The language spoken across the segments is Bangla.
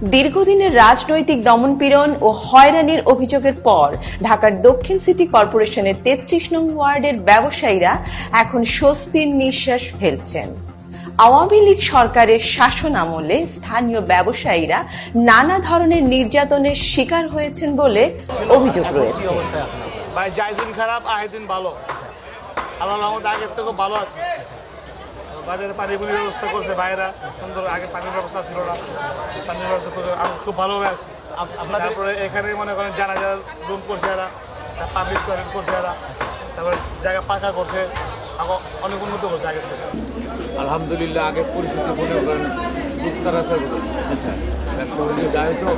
দীর্ঘদিনের রাজনৈতিক দমনপীড়ন ও হয়রানির অভিযোগের পর ঢাকার দক্ষিণ সিটি কর্পোরেশনের ৩৩ নং ওয়ার্ডের ব্যবসায়ীরা এখন স্বস্তির নিঃশ্বাস ফেলছেন। আওয়ামী লীগ সরকারের শাসন আমলে স্থানীয় ব্যবসায়ীরা নানা ধরনের নির্যাতনের শিকার হয়েছেন বলে অভিযোগ রয়েছে। খারাপ আহেদিন ভালো, আল্লাহ আগের থেকে ভালো আছে। বাজারে পানির ব্যবস্থা করছে ভাইরা সুন্দর, আগে পানির ব্যবস্থা ছিল না, পানির ব্যবস্থা করে খুব ভালোভাবে আছে। তারপরে এখানে মনে করেন জানাজার রুম করছে এরা, পাবলিক টয়লেট করছে এরা, তারপরে জায়গা পাকা করছে, অনেক উন্নত করছে আগের থেকে। আলহামদুলিল্লাহ আগের পরিস্থিতি মনে করেন উত্তর আছে। আচ্ছা, ব্যবসা যায় তো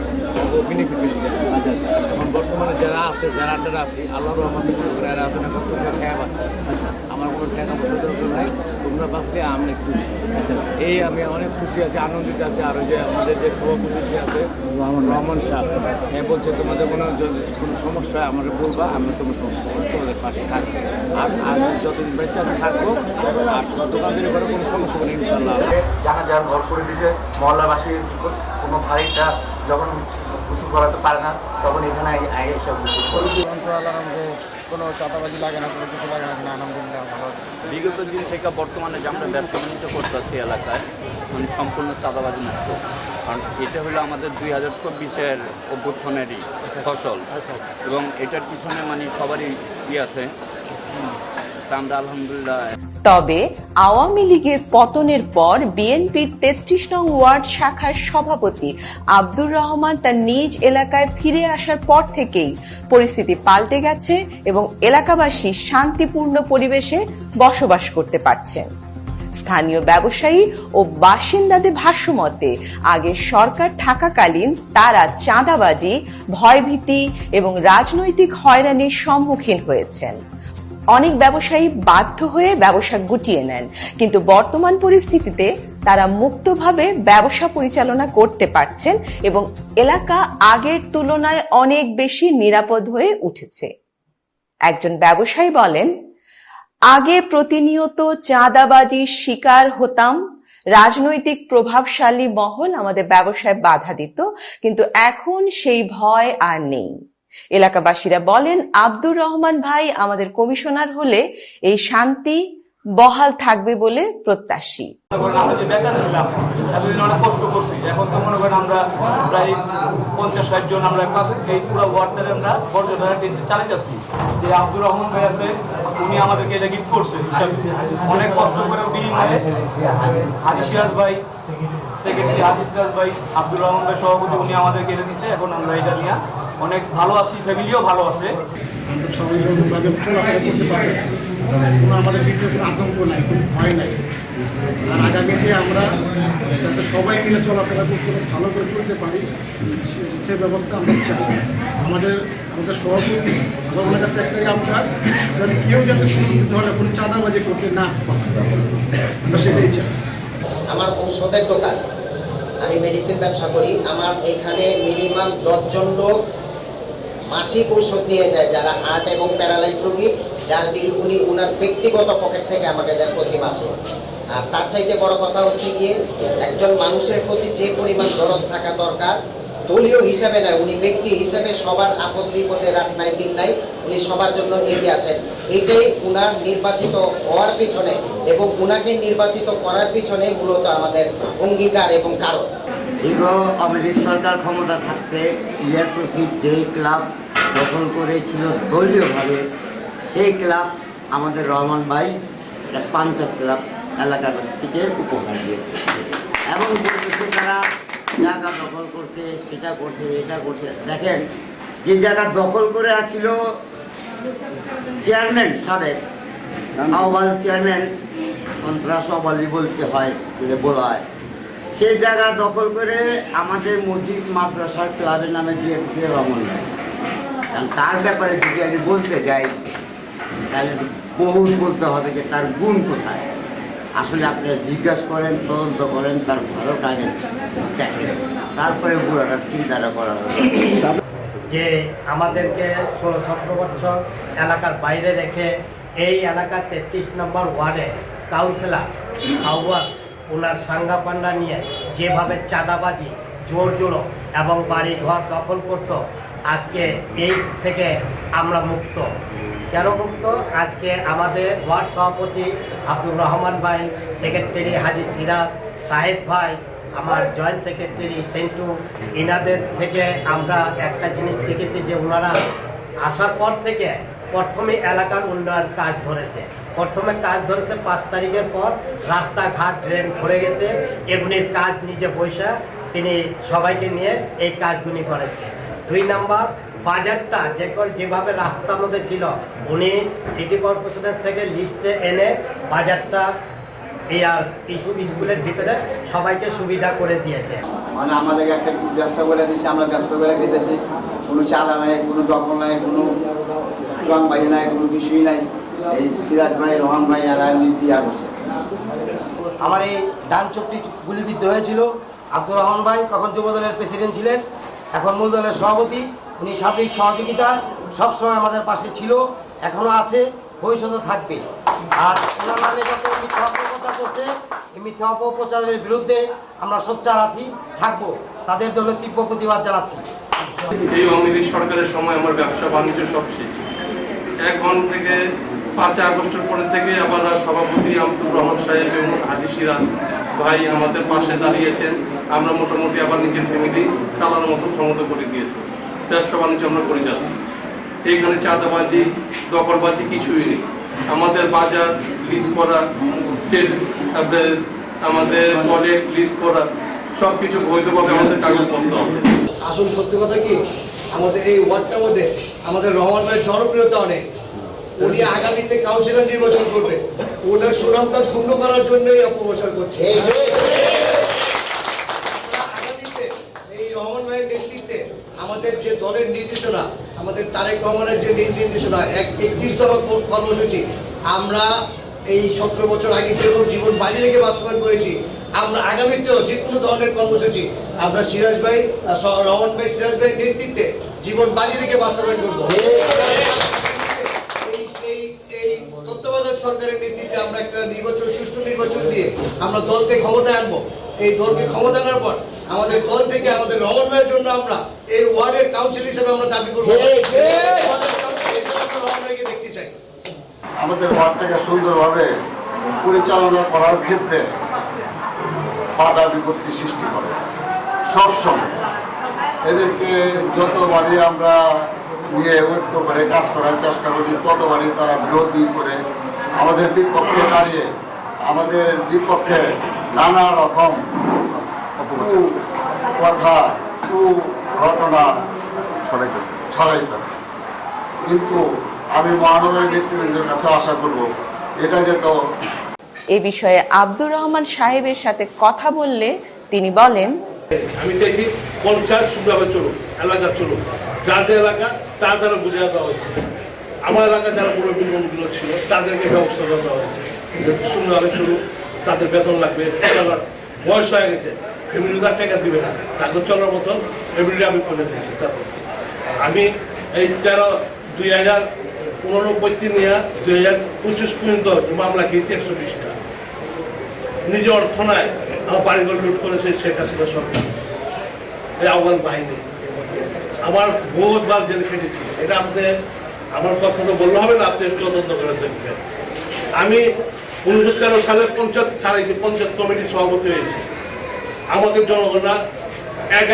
বেনিফিট বেশি যায়। আচ্ছা, এখন বর্তমানে যারা আছে, যারা আড্ডারা আছে, আল্লাহ রহমানের এরা আছে না, তোমরা খেয়া পাচ্ছে। আচ্ছা, আমার কোনো টাকা পয়সা দরকার নাই, তোমরা বাঁচলে আমি খুশি। আচ্ছা, এই আমি অনেক খুশি আছি, আনন্দিত আছি। আর ওই যে আমাদের যে সভাপতি আছে রহমান সাহেব, হ্যাঁ বলছে তোমাদের কোনো সমস্যা হয় আমাদের বলবা, আমরা তোমার সমস্যা তোমাদের পাশে থাকবো। আর যতদিন বেঁচে আছে থাকবো, আর দোকানদারি করে কোনো সমস্যা নেই ইনশাল্লাহ। জানাজার ঘর করে দিয়েছে, মহল্লাবাসীর কোনো ভাইটা যখন কিছু করাতে পারে না তখন এখানে এসব কোনো চাঁদাবাজি লাগে না, কোনো কিছু লাগে না, আলহামদুলিল্লাহ ভালো আছে। বিগত দিন থেকে বর্তমানে যে আমরা ব্যবসা বাণিজ্য করতেছি এলাকায়, মানে সম্পূর্ণ চাঁদাবাজি মুক্ত। কারণ এটা হলো আমাদের 2024-এর অভ্যুত্থানেরই ফসল, এবং এটার পিছনে মানে সবারই আছে। আমরা আলহামদুলিল্লাহ। তবে আওয়ামী লীগের পতনের পর বিএনপির ৩৩ নং ওয়ার্ড শাখার সভাপতি আব্দুর রহমান তার নিজ এলাকায় ফিরে আসার পর থেকেই পরিস্থিতি পাল্টে গেছে এবং এলাকাবাসী শান্তিপূর্ণ পরিবেশে বসবাস করতে পারছেন। স্থানীয় ব্যবসায়ী ও বাসিন্দাদের ভাষ্যমতে আগে সরকার থাকাকালীন তারা চাঁদাবাজি, ভয়ভীতি এবং রাজনৈতিক হয়রানির সম্মুখীন হয়েছেন। অনেক ব্যবসায়ী বাধ্য হয়ে ব্যবসা গুটিয়ে নেন, কিন্তু বর্তমান পরিস্থিতিতে তারা মুক্তভাবে ব্যবসা পরিচালনা করতে পারছেন এবং এলাকা আগের তুলনায় অনেক বেশি নিরাপদ হয়ে উঠেছে। একজন ব্যবসায়ী বলেন, আগে প্রতিনিয়ত চাঁদাবাজির শিকার হতাম, রাজনৈতিক প্রভাবশালী মহল আমাদের ব্যবসায় বাধা দিত, কিন্তু এখন সেই ভয় আর নেই। এলাকাবাসীরা বলেন, আব্দুর রহমান ভাই আমাদের কমিশনার হলে এই শান্তি বহাল থাকবে বলে প্রত্যাশী। আমরা যে বেকার ছিলাম, এতদিন অনেক কষ্ট করছি, এখন তো মনে করেন আমরা প্রায় 50-60 জন আমরা এই পুরো ওয়ার্ডটারে আমরা পর্যটন চালাইতেছি। যে আব্দুর রহমান ভাই আছে, উনি আমাদেরকে এটা গিফট করছে, অনেক কষ্ট করে বিনিময়ে হাজি সিরাজ ভাই, সেক্রেটারি হাজি সিরাজ ভাই, আব্দুর রহমান ভাই সভাপতি, উনি আমাদেরকে এটা দিচ্ছে। এখন আমরা এটা নিয়ে অনেক ভালো আছি, ফ্যামিলিও ভালো আছে। আমাদের ভিতরে কোনো আতঙ্ক নাই, কোনো ভয় নাই। আর আগামীতে আমরা যাতে সবাই মিলে চলাফেরা করতে ভালো করে চলতে পারি, সে ব্যবস্থা আমরা চাই। আমাদের সভাপতি ওনার কাছে একটাই আমরা যাতে কেউ যাতে কোনো ধরনের কোনো চাঁদাবাজি করতে না পারে, আমরা সেটাই চাই। আমার ঔষধের দোকান, আমি মেডিসিন ব্যবসা করি। আমার এখানে মিনিমাম 10 জন লোক মাসিক ঔষধ নিয়ে যায়, যারা হার্ট এবং প্যারালাইজ রোগী, যার বিল উনি ওনার ব্যক্তিগত পকেট থেকে আমাকে দেন প্রতি মাসে। আর তার চাইতে বড় কথা হচ্ছে গিয়ে, একজন মানুষের প্রতি যে পরিমাণ দরদ থাকা দরকার, দলীয় হিসাবে নয়, উনি ব্যক্তি হিসাবে সবার আপদ বিপদে রাত নাই দিন নাই, উনি সবার জন্য এগিয়ে আসেন। এটাই উনার নির্বাচিত হওয়ার পিছনে এবং উনাকে নির্বাচিত করার পিছনে মূলত আমাদের অঙ্গীকার এবং কারণ। দীর্ঘ আওয়ামী লীগ সরকার ক্ষমতা থাকতে ইলিয়াসসি যেই ক্লাব দখল করেছিল দলীয়ভাবে, সেই ক্লাব আমাদের রহমান ভাই একটা পাঞ্চায়েত ক্লাব এলাকার থেকে উপহার দিয়েছে এবং বলতেছে তারা জায়গা দখল করছে, সেটা করছে, এটা করছে। দেখেন, যে জায়গা দখল করে আছিল চেয়ারম্যান, সাবেক আহ্বান চেয়ারম্যান, সন্ত্রাস অবালি বলতে হয়, যদি বলা হয়, সেই জায়গা দখল করে আমাদের মসজিদ মাদ্রাসার ক্লাবের নামে দিয়ে দিচ্ছে রহমান ভাই। কারণ তার ব্যাপারে যদি আমি বলতে যাই তাহলে বহুত বলতে হবে যে তার গুণ কোথায়। আসলে আপনারা জিজ্ঞাসা করেন, তদন্ত করেন, তার ভালোটাকে দেখেন, তারপরে পুরোটা চিন্তাটা করা হবে। যে আমাদেরকে 16-17 বছর এলাকার বাইরে রেখে এই এলাকার 33 নম্বর ওয়ার্ডে কাউন্সিলর আহ্বান ওনার সাঙ্গা পান্ডা নিয়ে যেভাবে চাঁদাবাজি জোর জুলুম এবং বাড়ি ঘর দখল করত, আজকে এই থেকে আমরা মুক্ত। কেন মুক্ত? আজকে আমাদের ওয়ার্ড সভাপতি আব্দুর রহমান ভাই, সেক্রেটারি হাজি সিরাজ, সাহেদ ভাই, আমার জয়েন্ট সেক্রেটারি সেন্টু, ইনাদের থেকে আমরা একটা জিনিস শিখেছি যে ওনারা আসার পর থেকে প্রথমে এলাকার উন্নয়ন কাজ ধরেছে। প্রথমে কাজ ধরেছে 5 তারিখের পর রাস্তাঘাট ড্রেন ভরে গেছে, এগুলির কাজ নিজে বৈশা তিনি সবাইকে নিয়ে এই কাজগুলি করেছে। 2 নাম্বার, বাজারটা যেভাবে রাস্তার মধ্যে ছিল উনি সিটি কর্পোরেশনের থেকে লিস্টে এনে বাজারটা স্কুলের ভিতরে সবাইকে সুবিধা করে দিয়েছে। মানে আমাদেরকে একটা ব্যবসা করে দিচ্ছে, আমরা ব্যবসা করে খেতেছি, কোনো চাঁদা নাই, কোনো দখল নাই, কোনো রংবাহী নাই, কোনো কিছুই নাই। এই সিরাজ ভাই, রহমান ভাই এরা দিয়া করছে। আমার এই ডান চোখটি গুলিবিদ্ধ হয়েছিল। আব্দুর রহমান ভাই তখন যুবদলের প্রেসিডেন্ট ছিলেন, এখন মূল দলের সভাপতি। উনি সার্বিক সহযোগিতা সবসময় আমাদের পাশে ছিল, এখনও আছে, ভবিষ্যতে থাকবে। আর ওনার নামে যত মিথ্যা অপপ্রচার করছে, এই মিথ্যা অপপ্রচারের বিরুদ্ধে আমরা সোচ্চার আছি, থাকবো। তাদের জন্য তীব্র প্রতিবাদ জানাচ্ছি। এই আওয়ামী লীগ সরকারের সময় আমার ব্যবসা বাণিজ্য সব শেষ। এখন থেকে 5 আগস্টের পরে থেকে আবার সভাপতি আব্দুর রহমান সাহেব এবং হাজি সিরাজ ভাই আমাদের পাশে দাঁড়িয়েছেন। আমরা মোটামুটি আবার নিজের ফ্যামিলি চালানোর মতো ক্ষমতা করে দিয়েছি। ব্যবসা বাণিজ্য আমরা করে যাচ্ছি। এইখানে চাঁদাবাজি, দখলবাজি কিছুই নেই। আমাদের বাজার লিস্ট করা, আমাদের টয়লেট লিস্ট করা, সব কিছু বৈধভাবে আমাদের কাগজপত্র আছে। আসল সত্যি কথা কি, আমাদের এই ওয়ার্ডটার মধ্যে আমাদের রহমান ভাইয়ের জনপ্রিয়তা অনেক। উনি আগামীতে কাউন্সিলর নির্বাচন করবে, ওনার সুনামটা ক্ষুণ্ণ করার জন্যই অপপ্রচার করছে। আগামীতে এই রহমান ভাইয়ের নেতৃত্বে আমাদের যে দলের নির্দেশনা, আমাদের তারেক রহমানের যে নির্দেশনা 31 দফা কর্মসূচি, আমরা এই 17 বছর আগে যেরকম জীবন বাজি রেখে বাস্তবায়ন করেছি, আমরা আগামীতেও যে কোনো ধরনের কর্মসূচি আমরা সিরাজ ভাই, রহমান ভাই, সিরাজ ভাইয়ের নেতৃত্বে জীবন বাজি রেখে বাস্তবায়ন করবো। এই তত্ত্বাবধায়ক সরকারের নেতৃত্বে আমরা একটা নির্বাচন, সুষ্ঠু নির্বাচন দিয়ে আমরা দলকে ক্ষমতায় আনবো। এই দলকে ক্ষমতা আনার পর আমাদের দল থেকে আমাদের রহমান ভাইয়ের জন্য আমরা এই ওয়ার্ডের কাউন্সিল হিসেবে আমরা দাবি করবো। রহমান ভাইকে দেখতে চাই। আমাদের ওয়ার্ডটাকে সুন্দরভাবে পরিচালনা করার ক্ষেত্রে বাধা বিপত্তি সৃষ্টি করে সবসময়। এদেরকে যতবারই আমরা নিয়ে ঐক্য করে কাজ করার চেষ্টা করছি, ততবারই তারা বিরোধী করে আমাদের বিপক্ষে দাঁড়িয়ে আমাদের বিপক্ষে নানা রকম কথা, ঘটনা ছড়াইতেছে। কিন্তু আমি মহানগরের নেতৃবৃন্দের কাছে আশা করব এটা যেত। এ বিষয়ে আব্দুর রহমান সাহেবের সাথে কথা বললে তিনি বলেন, আমি চাইছি পঞ্চায়েত সুন্দরভাবে চলুক, এলাকা চলুক, যার যে এলাকা তার দ্বারা বুঝে দেওয়া হয়েছে। আমার এলাকায় যারা মুরব্বীগুলো ছিল তাদেরকে ব্যবস্থা করে দেওয়া হয়েছে সুন্দরভাবে চলুক। তাদের বেতন লাগবে, বয়স হয়ে গেছে, ফ্যামিলি তার টাকা দিবে না, তাদের চলার মতন ফ্যামিলি আমি করে দিয়েছি। তারপর আমি এই 2089 নিয়ে 2025 পর্যন্ত মামলা খেয়েছি 120টা। নিজে অর্থ নাই, আমার বাড়িঘর লুট করেছে শেখ হাসিনা সরকার, এই আফগান বাহিনী। আমার বহুতবার জেল খেটেছি। এটা আপনাদের আমার কথা তো বললে হবে না, আপনি তদন্ত করে দেখবেন। আমি 1913 সালে পঞ্চায়েত ছাড়াইছি, পঞ্চায়েত কমিটির সভাপতি হয়েছি। আমাকে জনগণরা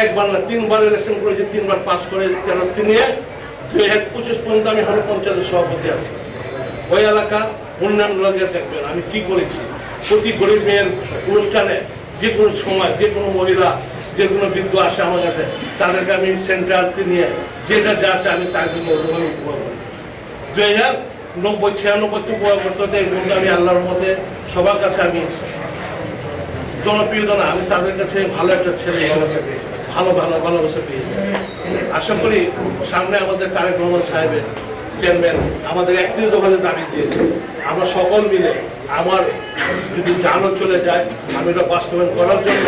একবার না 3বার ইলেকশন করেছি, 3বার পাস করে 2025 পর্যন্ত আমি এখন পঞ্চায়েতের সভাপতি আছি। ওই এলাকা উন্নয়ন লাগিয়ে দেখবেন আমি কি করেছি। প্রতি গরিব মেয়ের অনুষ্ঠানে যে কোনো সময় যে কোনো মহিলা, যে কোনো বৃদ্ধ আসে আমার কাছে, তাদেরকে আমি সেন্টারতে নিয়ে যেটা যা আছে আমি তার জন্য উপহার করি। 2090-96 উপহার করতে এই বন্ধু আমি আল্লাহর মধ্যে সবার কাছে আমি জনপ্রিয়তা না, আমি তাদের কাছে ভালো একটা ছেলে ভালোবাসা পেয়ে ভালোবাসা পেয়েছি। আশা করি সামনে আমাদের তারেক রহমান সাহেবের চেয়ারম্যান আমাদের 31 দফাতে দাবি দিয়েছে। আমরা সকল মিলে আমার যদি জানও চলে যায় আমি এটা বাস্তবায়ন করার জন্য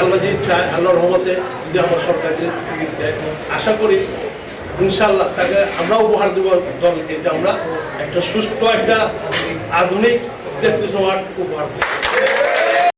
আল্লাহ যদি চায়, আল্লাহর রহমতে যদি আমার সরকারকে দেয়, আশা করি ইনশাআল্লাহ তাকে আমরা উপহার দেব দলকে, যে আমরা একটা সুস্থ একটা আধুনিক 33 ওয়াট উপহার দেয়।